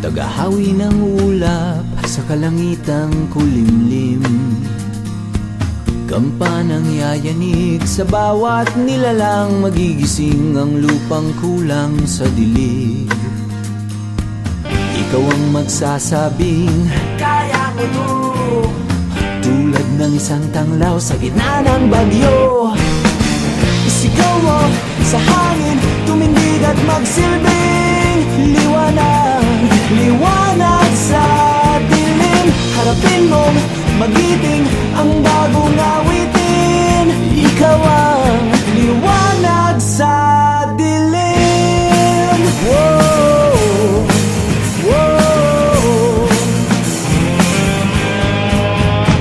Tagahawi ng ulap sa kalangitang kulimlim. Kampanang yayanig sa bawat nilalang, magigising ang lupang kulang sa dilig. Ikaw ang magsasabing kaya mo to, tulad ng isang tanglaw sa gitna ng bagyo. Isigaw mo sa hangin, tumindig at magsilbing liwanag, liwanag sa dilim. Harapin mong magiting ang bagong awitin. Ikaw ang liwanag sa dilim. Whoa, whoa.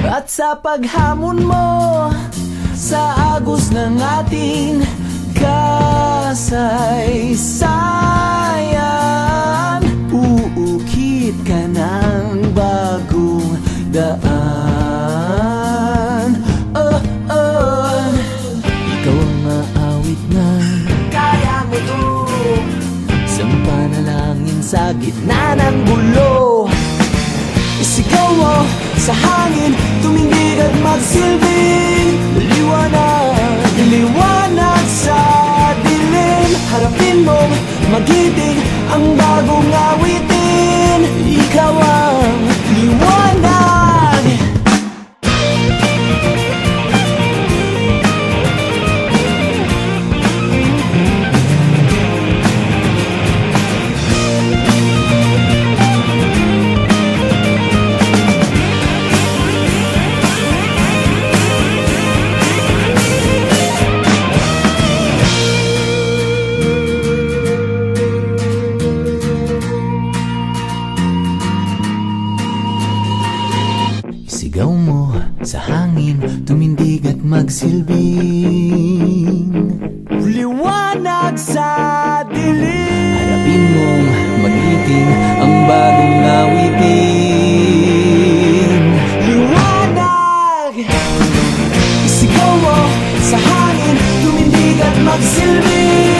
At sa paghamon mo sa agos ng ating kasaysayan, uukit ka ng bagong daan. Oh, oh. Ikaw ang maawit na kaya mo to, isang panalangin sa gitna ng gulo. Isigaw mo sa hangin, tumindig at magsilbing liwanag, liwanag sa dilim. Harapin mong magiting ang bagong awitin. Ikaw ang liwanag. Sigaw mo sa hangin, tumindig at magsilbing liwanag sa dilim. Harapin mong magiting ang bagong awitin. Liwanag. Sigaw mo sa hangin, tumindig at magsilbing